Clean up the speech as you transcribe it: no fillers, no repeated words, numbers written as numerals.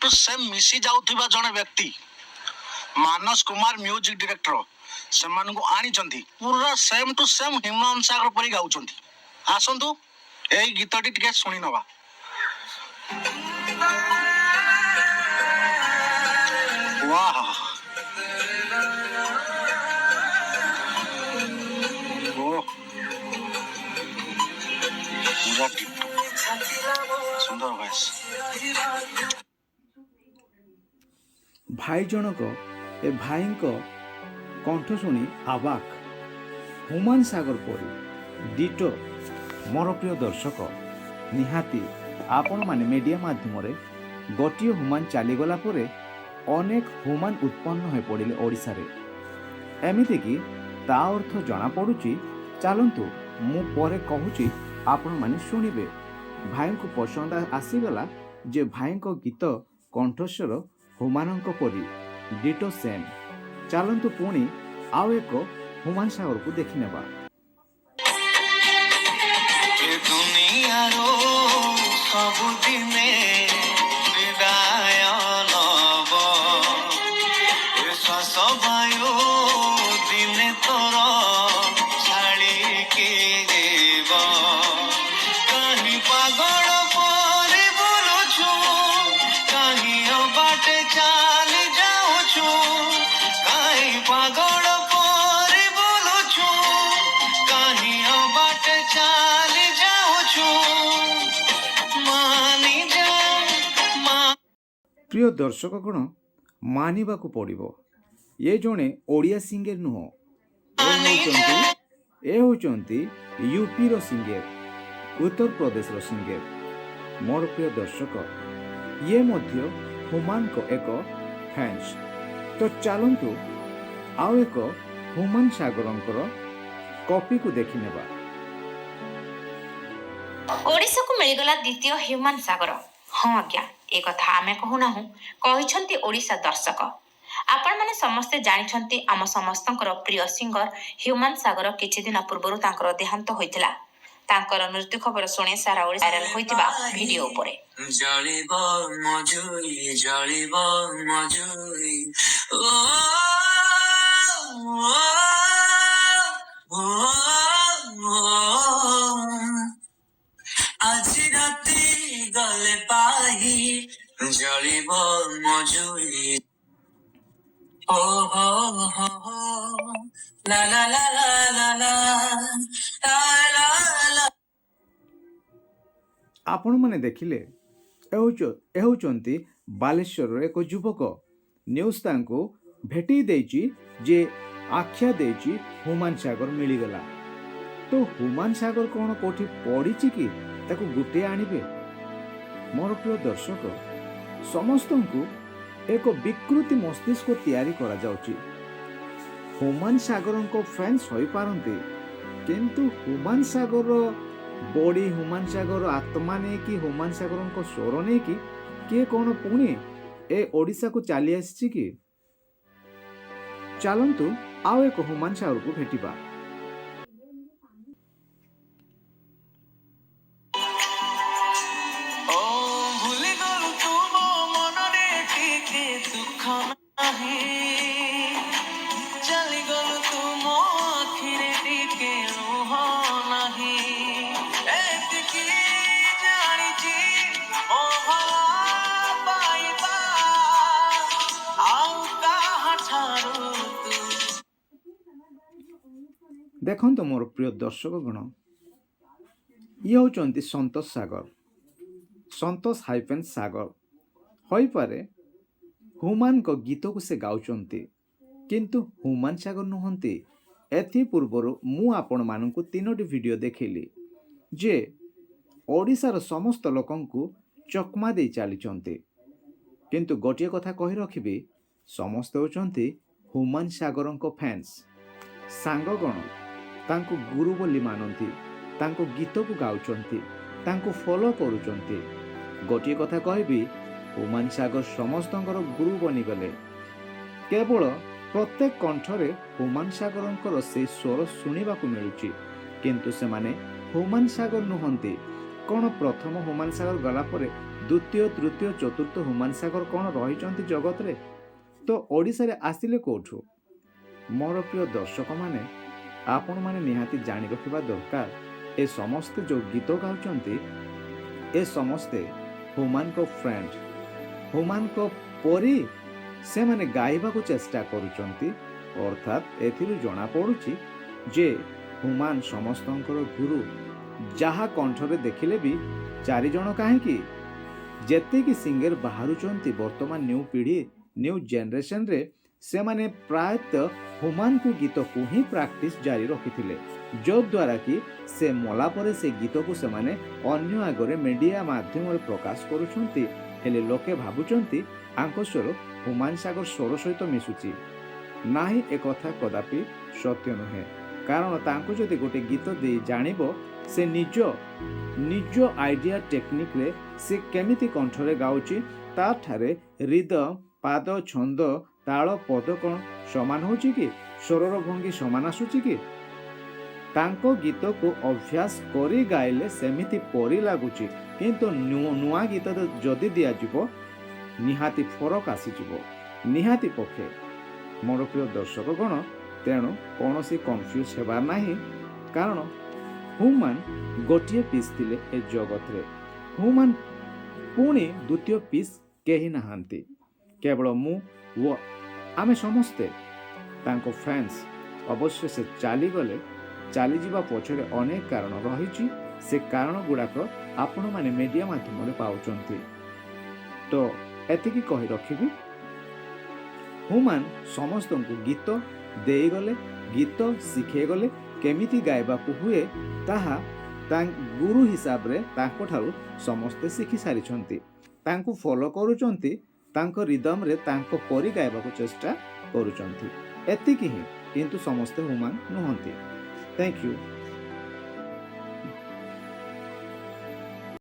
To same मिसी जाउथिबा जणे व्यक्ति मानस कुमार म्यूजिक डायरेक्टर से आनी पूरा सेम टू सेम ह्यूमन सागर परी गाउँ आसतु यही गीतटी टिके शुणी नवा। वाह पूरा सुंदर वॉइस। भाई जनक ए भाई कंठ शुणी आबाक ह्यूमन सागर परी डिटो। मोर प्रिय दर्शक निहाती आपण माने मीडिया माध्यम गोटे ह्यूमन चलीगला अनेक ह्यूमन उत्पन्न हो पड़े ओडिशा रे। एमिति कि ता अर्थ जना पड़ुची। चलतु मु परे कहूची आपण माने शुणिबे। भाई को पसंद आसीगला जे भाई को गीत कंठस्वर ह्यूमान परी डिटो सेम। चलतु पुणी आउ एक ह्यूमन सागर को देखि नेबा। प्रिय दर्शक गण मानिबा को पड़िबो ये जणे ओडिया सिंगर नुह। ए होचंती यूपी रो सिंगर उत्तर प्रदेश रो सिंगर। मोर प्रिय दर्शक ये मध्य ह्यूमन को एक फैंस। तो चलंतु आउ एक ह्यूमन सागरंकर कॉपी को देखि नेबा। ओडिशा को मिलगला द्वितीय ह्यूमन सागर। हाँ आज्ञा ए कथा आमे कहूना कहिछंती ओडिशा दर्शक। आपण माने समस्ते जानिछंती आम समस्तंकर प्रिय सिंगर ह्यूमन सागर किछि दिन पूर्वरु तांकर देहांत होइतिला। तांकर मृत्यु खबर सुने सारा ओडिशा वायरल होइतिबा वीडियो उपरे जळिबो मजुई जळिबो मजुई आज राती गले पाही जळिबो मजुई ओ हो हो हो ला ला ला ला ला ला ला। आपण माने देखिले एहोचंती बालेश्वर एक युवक न्यूज तांको भेटी देची जे आख्या देची ह्यूमन सागर मिलीगला। तो ह्यूमन सागर कौन कोठी पड़ी कि ताको गुटे आनिबे। मोर प्रिय दर्शक समस्त को एक विकृति मस्तिष्क तैयारी करा जाउची। ह्यूमन सागर को फैंस होई पारंते किंतु ह्यूमन सागर बॉडी ह्यूमन सागर आत्मा नहीं कि ह्यूमन सागर को स्वर नहीं कि किए कौन पुणी ए ओडिशा को चली आसी कि। चलंतु आउ एक ह्यूमन सागर को भेटिबा। देखो तो मोर प्रिय दर्शक गण ये होचंती संतोष सागर। संतोष हाइफेन सागर होई पारे ह्यूमन को गीत को से गाउचंती किंतु ह्यूमन सागर नुहंती। एथि पूर्वरु मु आपण मानकु तीनोटी वीडियो देखिली जे ओडिशार समस्त लोकंकु चकमा दे चलीचंती किंतु गोटे कथा कहि रखिबी समस्त होचंती ह्यूमन सागरंको फैंस। सांगगण तांको गुरु बोली मानती तांको गीत को गाउचंती तांको फॉलो करूचंती। गोटे कथा कहबी ह्यूमन सागर समस्तंकर गुरु बनी गले। केवल प्रत्येक कंठरे ह्यूमन सागरंकर से स्वर सुनिबा को मिलुची किंतु से माने ह्यूमन सागर नुहंती। कौन प्रथम ह्यूमन सागर गला परे ଦ୍ୱିତୀୟ ତୃତୀୟ ଚତୁର୍ଥ ହ୍ୟୁମାନ ସାଗର କ'ଣ ରହିଛନ୍ତି ଜଗତରେ? ତ ଓଡ଼ିଶାରେ ଆସିଲେ କେଉଁଠୁ? ମୋର ପ୍ରିୟ ଦର୍ଶକମାନେ, ଆପଣମାନେ ନିହାତି ଜାଣି ରଖିବା ଦରକାର, ଏ ସମସ୍ତେ ଯେଉଁ ଗୀତ ଗାଉଛନ୍ତି ଏ ସମସ୍ତେ ହ୍ୟୁମାନଙ୍କ ଫ୍ରେଣ୍ଡ, ହ୍ୟୁମାନଙ୍କ ପରି ସେମାନେ ଗାଇବାକୁ ଚେଷ୍ଟା କରୁଛନ୍ତି। ଅର୍ଥାତ୍ ଏଥିରୁ ଜଣାପଡ଼ୁଛି ଯେ ହ୍ୟୁମାନ ସମସ୍ତଙ୍କର ଗୁରୁ। ଯାହା କଣ୍ଠରେ ଦେଖିଲେ ବି ଚାରିଜଣ କାହିଁକି, ଯେତିକି ସିଙ୍ଗର ବାହାରୁଛନ୍ତି ବର୍ତ୍ତମାନ ନ୍ୟୁ ପିଢ଼ି ନ୍ୟୁ ଜେନେରେସନରେ, ସେମାନେ ପ୍ରାୟତଃ ହ୍ୟୁମାନଙ୍କ ଗୀତକୁ ହିଁ ପ୍ରାକ୍ଟିସ୍ ଜାରି ରଖିଥିଲେ, ଯଦ୍ୱାରା କି ସେ ମଲା ପରେ ସେ ଗୀତକୁ ସେମାନେ ଅନ୍ୟ ଆଗରେ ମିଡ଼ିଆ ମାଧ୍ୟମରେ ପ୍ରକାଶ କରୁଛନ୍ତି। ହେଲେ ଲୋକେ ଭାବୁଛନ୍ତି ଆଙ୍କ ସ୍ୱର ହ୍ୟୁମାନ ସାଗର ସ୍ୱର ସହିତ ମିଶୁଛି। ନାହିଁ, ଏକଥା କଦାପି ସତ୍ୟ ନୁହେଁ। କାରଣ ତାଙ୍କୁ ଯଦି ଗୋଟେ ଗୀତ ଦେଇ ଜାଣିବ ସେ ନିଜ ଆଇଡ଼ିଆ ଟେକ୍ନିକ୍ରେ ସେ କେମିତି କଣ୍ଠରେ ଗାଉଛି, ତାଠାରେ ରିଦମ୍, ପାଦ, ଛନ୍ଦ, ତାଳ, ପଦ କ'ଣ ସମାନ ହେଉଛି କି? ସ୍ୱରର ଭଙ୍ଗୀ ସମାନ ଆସୁଛି କି? ତାଙ୍କ ଗୀତକୁ ଅଭ୍ୟାସ କରି ଗାଇଲେ ସେମିତି ପରି ଲାଗୁଛି, କିନ୍ତୁ ନୂଆ ଗୀତ ଯଦି ଦିଆଯିବ ନିହାତି ଫରକ ଆସିଯିବ, ନିହାତି ପକ୍ଷେ। ମୋର ପ୍ରିୟ ଦର୍ଶକଗଣ, ତେଣୁ କୌଣସି କନଫ୍ୟୁଜ୍ ହେବାର ନାହିଁ। କାରଣ ହ୍ୟୁମାନ ଗୋଟିଏ ପିସ୍ ଥିଲେ ଏ ଜଗତରେ। ହ୍ୟୁମାନ ପୁଣି ଦ୍ୱିତୀୟ ପିସ୍ କେହି ନାହାନ୍ତି, କେବଳ ମୁଁ ଓ ଆମେ ସମସ୍ତେ ତାଙ୍କ ଫ୍ୟାନ୍ସ। ଅବଶ୍ୟ ସେ ଚାଲିଗଲେ, ଚାଲିଯିବା ପଛରେ ଅନେକ କାରଣ ରହିଛି। ସେ କାରଣ ଗୁଡ଼ାକ ଆପଣମାନେ ମିଡ଼ିଆ ମାଧ୍ୟମରେ ପାଉଛନ୍ତି। ତ ଏତିକି କହି ରଖିବି, ହ୍ୟୁମାନ ସମସ୍ତଙ୍କୁ ଗୀତ ଦେଇଗଲେ, ଗୀତ ଶିଖେଇଗଲେ, କେମିତି ଗାଇବାକୁ ହୁଏ ତାହା ଗୁରୁ ହିସାବରେ ତାଙ୍କଠାରୁ ସମସ୍ତେ ଶିଖି ସାରିଛନ୍ତି। ତାଙ୍କୁ ଫଲୋ କରୁଛନ୍ତି, ତାଙ୍କ ରିଦମ୍ରେ ତାଙ୍କ ପରି ଗାଇବାକୁ ଚେଷ୍ଟା କରୁଛନ୍ତି। ଏତିକି ହିଁ, କିନ୍ତୁ ସମସ୍ତେ ହ୍ୟୁମାନ ନୁହନ୍ତି। Thank you.